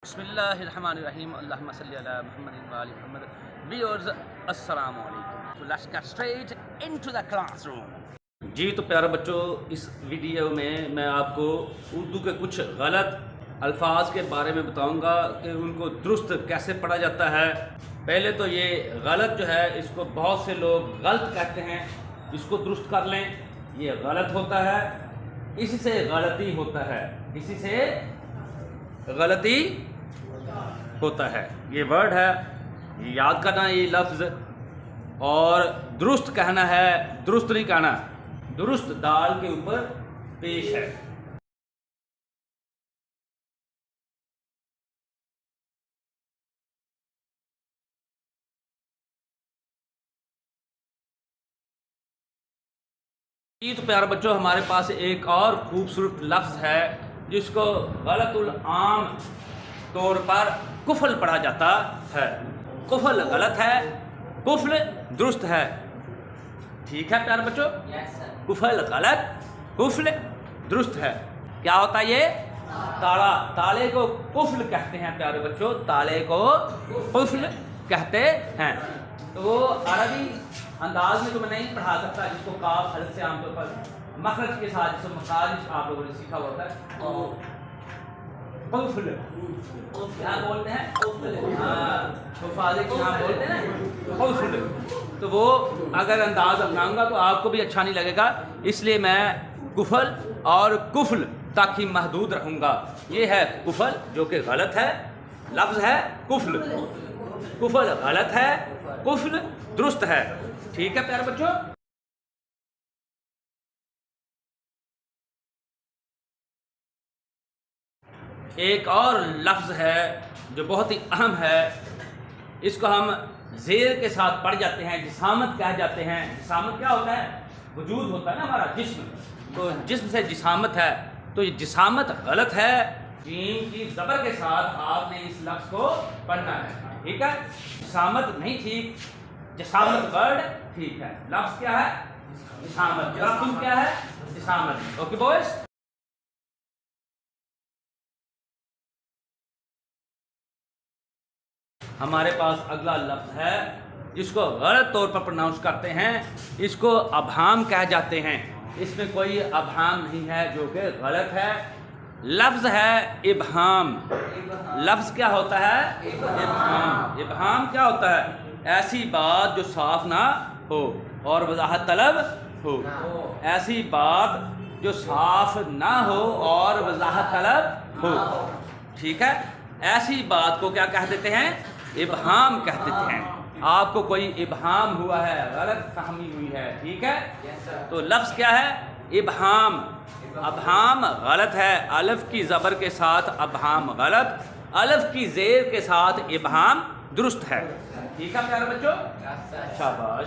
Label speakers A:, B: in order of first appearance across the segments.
A: बिस्मिल्लाहिर्रहमानिर्रहीम अल्लाहुम्मा सल्ली अला मुहम्मदिन व आलि मुहम्मद। व्यूअर्स अस्सलाम वालेकुम। Let's get straight into the classroom. जी तो प्यारे बच्चों, इस वीडियो में मैं आपको उर्दू के कुछ गलत अल्फाज के बारे में बताऊंगा कि उनको दुरुस्त कैसे पढ़ा जाता है। पहले तो ये गलत जो है इसको बहुत से लोग गलत कहते हैं, इसको दुरुस्त कर लें। ये गलत होता है, इसी से गलती होता है, इसी से गलती होता है। ये वर्ड है, ये याद करना ये लफ्ज़। और दुरुस्त कहना है, दुरुस्त नहीं कहना। दुरुस्त दाल के ऊपर पेश है। ये तो प्यारे बच्चों, हमारे पास एक और खूबसूरत लफ्ज़ है जिसको गलतुल आम तौर पर कुफल पढ़ा जाता है। कुफल गलत है, कुफल दुरुस्त है। ठीक है प्यारे बच्चों, कुफल गलत, कुफल दुरुस्त है। क्या होता है ये? ताला, ताले को कुफल कहते हैं प्यारे बच्चों, ताले को कुफल कहते हैं। तो वो अरबी अंदाज में तो मैं नहीं पढ़ा सकता, जिसको काफ हरफ से आमतौर पर मखरज के साथ जिसको मखारिज आप लोगों ने सीखा होता है। कुफल क्या बोलते हैं? बोलते हैं कुफल। तो वो अगर अंदाज अपनाऊंगा तो आपको भी अच्छा नहीं लगेगा, इसलिए मैं कुफल और कुफल तक ही महदूद रहूंगा। ये है कुफल जो कि गलत है, लफ्ज़ है कुफल। कुफल गलत है, कुफल दुरुस्त है। ठीक है प्यारे बच्चों। एक और लफ्ज़ है जो बहुत ही अहम है, इसको हम ज़ेर के साथ पढ़ जाते हैं, जिसामत कह जाते हैं। जिसामत क्या होता है? वजूद होता है ना हमारा जिस्म, तो जिस्म से जिसामत है। तो ये जिसामत गलत है। जीम की ज़बर के साथ आपने इस लफ्ज़ को पढ़ना है। ठीक है, जिसामत नहीं ठीक, जिसामत वर्ड ठीक है। लफ्ज़ क्या है? जिसामत। लफ्ज़ क्या है? जिसामत। Okay boys. हमारे पास अगला लफ्ज़ है जिसको गलत तौर पर प्रोनाउंस करते हैं, इसको अबहाम कह जाते हैं। इसमें कोई अबहाम नहीं है, जो कि गलत है। लफ्ज़ है इबहाम। लफ्ज़ क्या होता है? इबहाम। इबहाम क्या होता है? ऐसी बात जो साफ ना हो और वजाहत तलब हो। ऐसी बात जो साफ ना हो और वजाहत तलब हो। ठीक है, ऐसी बात को क्या कह देते हैं? इबहाम कह देते हैं। आपको कोई इबहाम हुआ है, गलत फहमी हुई है। ठीक है, तो लफ्ज़ क्या है? इबहाम। अबहाम गलत है। अलफ की ज़बर के साथ अबहाम गलत, अलफ की ज़ेर के साथ इबहाम दुरुस्त है। ठीक है प्यारे बच्चों, शाबाश।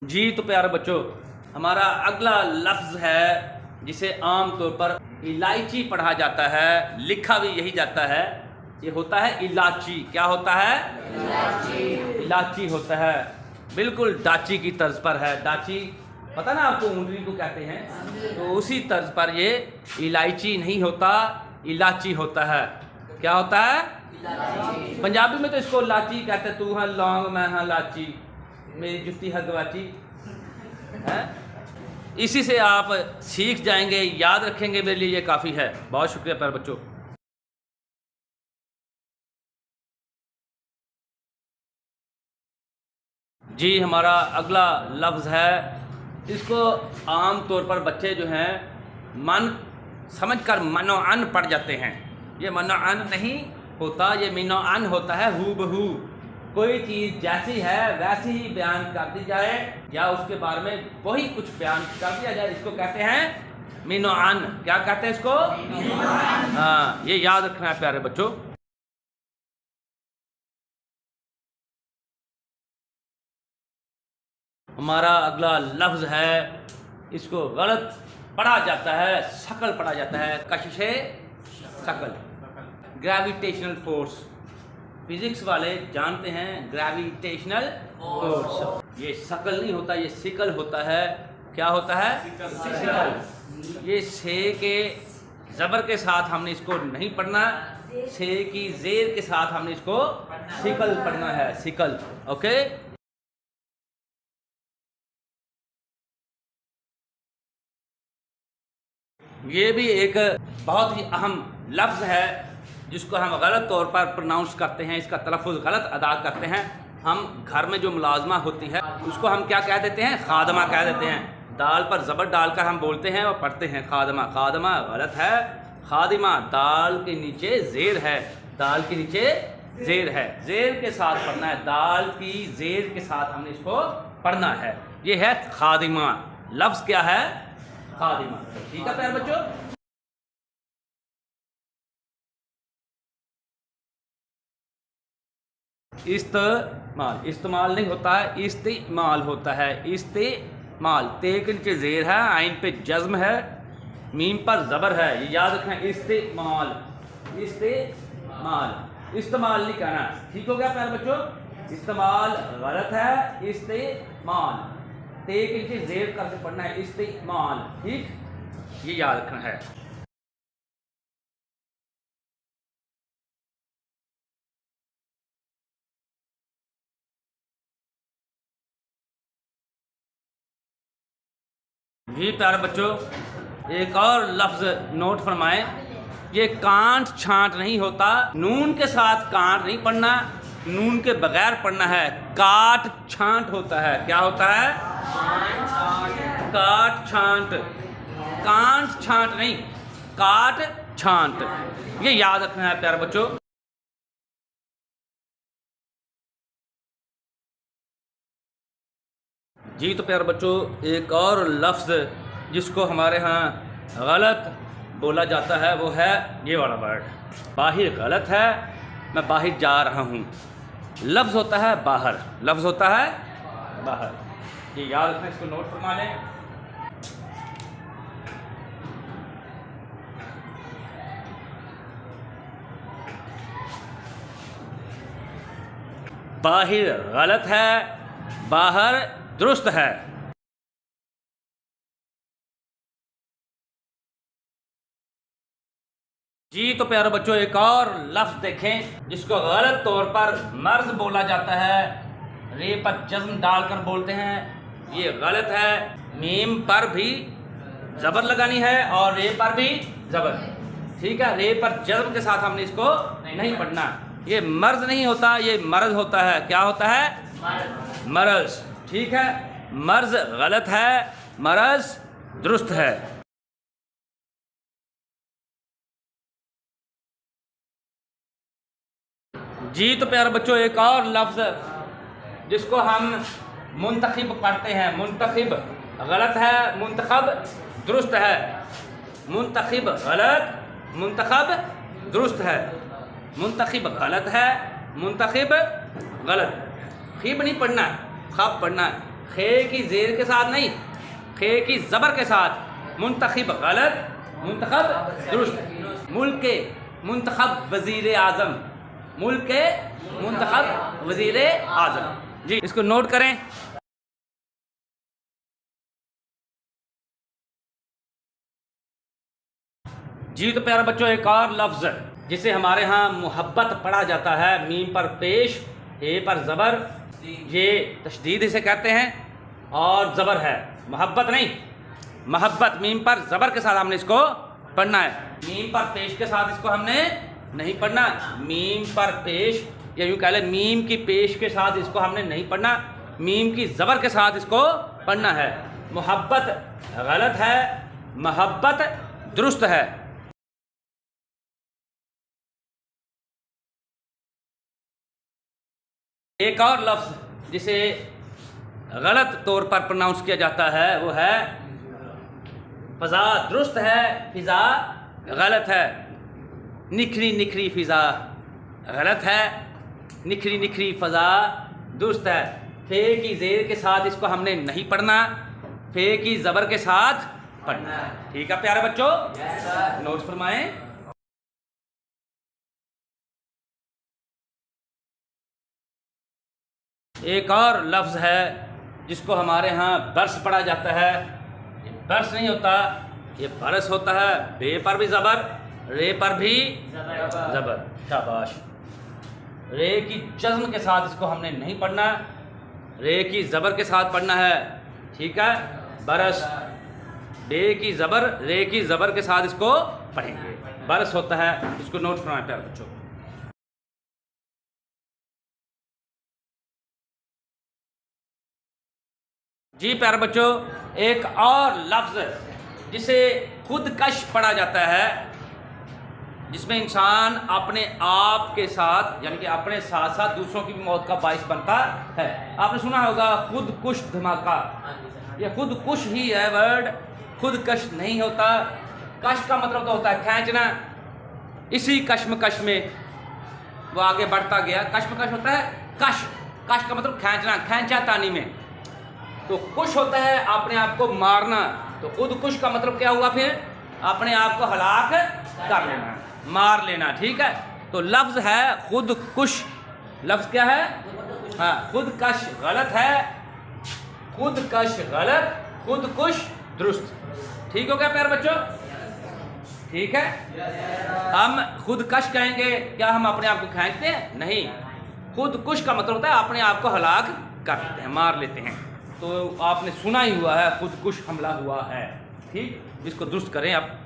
A: जी तो प्यारे बच्चों, हमारा अगला लफ्ज़ है जिसे आम तौर पर इलायची पढ़ा जाता है, लिखा भी यही जाता है। ये होता है इलाची। क्या होता है? इलाची। इलाची होता है, बिल्कुल डाची की तर्ज पर है। डाची पता ना आपको, ऊँटनी को कहते हैं, तो उसी तर्ज पर ये इलायची नहीं होता, इलाची होता है। क्या होता है? इलाची। पंजाबी में तो इसको लाची कहते हैं। तू है लौंग, मैं हाँ लाची, मेरी जुत्ती है गवाची है। इसी से आप सीख जाएंगे, याद रखेंगे, मेरे लिए ये काफ़ी है। बहुत शुक्रिया प्यारे बच्चों। जी हमारा अगला लफ्ज़ है, इसको आम तौर पर बच्चे जो हैं मन समझकर मनोअन पढ़ जाते हैं। ये मनोअन नहीं होता, ये मिनोअन होता है। हू बहू कोई चीज़ जैसी है वैसी ही बयान कर दी जाए, या उसके बारे में वही कुछ बयान कर दिया जाए, इसको कहते हैं मिनोअन। क्या कहते हैं इसको? हाँ, ये याद रखना है प्यारे बच्चों। हमारा अगला लफ्ज़ है, इसको गलत पढ़ा जाता है, शकल पढ़ा जाता है। कशिशे शकल, ग्रेविटेशनल फोर्स। फिजिक्स वाले जानते हैं ग्रेविटेशनल फोर्स। ये शकल नहीं होता, ये सिकल होता है। क्या होता है? सिकल। ये शे के ज़बर के साथ हमने इसको नहीं पढ़ना, शे की जेर के साथ हमने इसको सिकल पढ़ना है, सिकल। ओके। ये भी एक बहुत ही अहम लफ्ज़ है जिसको हम गलत तौर पर प्रोनाउंस करते हैं, इसका तलफ़ुज़ गलत अदा करते हैं। हम घर में जो मुलाजमा होती है उसको हम क्या कह देते हैं? खादमा कह देते हैं। दाल पर ज़बर डालकर हम बोलते हैं और पढ़ते हैं खादमा। खादमा गलत है, खादिमा। दाल के नीचे ज़ेर है, दाल के नीचे ज़ेर है, ज़ेर के साथ पढ़ना है, दाल की ज़ेर के साथ हमने इसको पढ़ना है। ये है खादिमा। लफ्ज़ क्या है? खादिमा। ठीक है प्यारे बच्चों। इस्तेमाल, इस्तेमाल नहीं होता है, इस्तेमाल होता है। इस्तेमाल, ते के नीचे ज़ेर है, आइन पे जज्म है, मीम पर ज़बर है, ये याद रखें। इस्तेमाल, इस्तेमाल, इस्तेमाल नहीं कहना। ठीक हो गया प्यारे बच्चों? इस्तेमाल गलत है, इस्तेमाल, ते के नीचे ज़ेर करके पढ़ना है, इस्तेमाल। ठीक, ये याद रखना है। जी प्यारे बच्चों, एक और लफ्ज़ नोट फरमाएं। ये कांट छांट नहीं होता, नून के साथ कांट नहीं पढ़ना, नून के बगैर पढ़ना है। काट छांट होता है। क्या होता है? काट छांट, कांट छांट नहीं, काट छांट। ये याद रखना है प्यारे बच्चों। जी तो प्यारे बच्चों, एक और लफ्ज़ जिसको हमारे यहाँ गलत बोला जाता है वो है ये वाला वर्ड। बाहिर गलत है, मैं बाहिर जा रहा हूँ। लफ्ज़ होता है बाहर, लफ्ज़ होता है बाहर। ये याद रखना, इसको नोट फरमा लें। बाहिर गलत है, बाहर दुरुस्त है। जी तो प्यारे बच्चों, एक और लफ्ज़ देखें जिसको गलत तौर पर मर्ज बोला जाता है, रे पर जज्म डालकर बोलते हैं। ये गलत है। मीम पर भी ज़बर लगानी है और रे पर भी ज़बर। ठीक है, रे पर जज्म के साथ हमने इसको नहीं पढ़ना। ये मर्ज नहीं होता, ये मर्ज होता है। क्या होता है? मर्ज। ठीक है, मर्ज गलत है, मर्ज दुरुस्त है। जी तो प्यारे बच्चों, एक और लफ्ज़ जिसको हम मुंतखिब पढ़ते हैं, मुंतखिब गलत है, मुंतखब दुरुस्त है। मुंतखिब गलत, मुंतखब दुरुस्त है। मुंतखिब गलत है, मुंतखिब गलत। खिब नहीं पढ़ना, खब पढ़ना है। खे की जेर के साथ नहीं, खे की ज़बर के साथ। मुंतखिब गलत, मुंतखब दुरुस्त। मुल्क के मुंतखब वज़ीर आज़म, मुल्क के मुंतखब वज़ीर आज़म। जी, इसको नोट करें। जी तो प्यारे बच्चों, एक और लफ्ज़ जिसे हमारे यहाँ मोहब्बत पढ़ा जाता है, मीम पर पेश, ए पर ज़बर, ये तशदीद इसे कहते हैं, और ज़बर है। मोहब्बत नहीं, मोहब्बत। मीम पर ज़बर के साथ हमने इसको पढ़ना है, मीम पर पेश के साथ इसको हमने नहीं पढ़ना। मीम पर पेश, या यूँ कह लें मीम की पेश के साथ इसको हमने नहीं पढ़ना, मीम की ज़बर के साथ इसको पढ़ना है। मोहब्बत गलत है, मोहब्बत दुरुस्त है। एक और लफ्ज़ जिसे गलत तौर पर प्रोनाउंस किया जाता है वो है फ़ज़ा। दुरुस्त है, फ़िज़ा गलत है। निखरी निखरी फ़िज़ा गलत है, निखरी निखरी फ़ज़ा दुरुस्त है। फ़े की ज़ेर के साथ इसको हमने नहीं पढ़ना, फ़े की ज़बर के साथ पढ़ना है। ठीक है प्यारे बच्चों, नोट फरमाएं। एक और लफ्ज़ है जिसको हमारे यहाँ बर्स पढ़ा जाता है, बरस नहीं होता, ये बरस होता है। बे पर भी ज़बर, रे पर भी ज़बर। शाबाश। रे की जज़्म के साथ इसको हमने नहीं पढ़ना, रे की ज़बर के साथ पढ़ना है, ठीक है। बरस, बे की ज़बर, रे की ज़बर के साथ इसको पढ़ेंगे। बरस होता है, इसको नोट करना है प्यारे बच्चों। जी प्यारे बच्चों, एक और लफ्ज़ जिसे खुदकश पढ़ा जाता है, जिसमें इंसान अपने आप के साथ यानी कि अपने साथ साथ दूसरों की भी मौत का बाइस बनता है। आपने सुना होगा खुदकुश धमाका, ये खुदकुश ही है वर्ड, खुदकश नहीं होता। कश का मतलब तो होता है खींचना। इसी कश्मकश में वो आगे बढ़ता गया। कश्मकश होता है कश, कश का मतलब खींचना, खींचातानी में। तो कुश होता है अपने आप को मारना, तो खुदकुश का मतलब क्या हुआ फिर? अपने आप को हलाक कर लेना, मार लेना, ठीक है। तो लफ्ज़ है खुदकुश। लफ्ज़ क्या है? हाँ, खुदकश गलत है, खुदकश गलत, खुदकुश दुरुस्त। ठीक हो गया प्यारे बच्चों? ठीक है। हम खुदकश कहेंगे, क्या हम अपने आप को खींचते हैं? नहीं। खुदकुश का मतलब होता है अपने आप को हलाक कर लेते हैं, मार लेते हैं। तो आपने सुना ही हुआ है खुदकुश हमला हुआ है, ठीक। इसको दुरुस्त करें आप।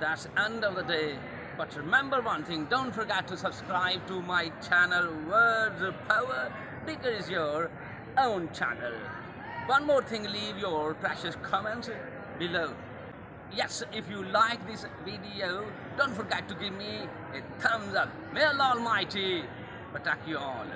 A: That's end of the day. But remember one thing, don't forget to subscribe to my channel. Words of Power, bigger is your own channel. One more thing, leave your precious comments below. Yes, if you like this video, don't forget to give me a thumbs up. May Allah Almighty protect you all.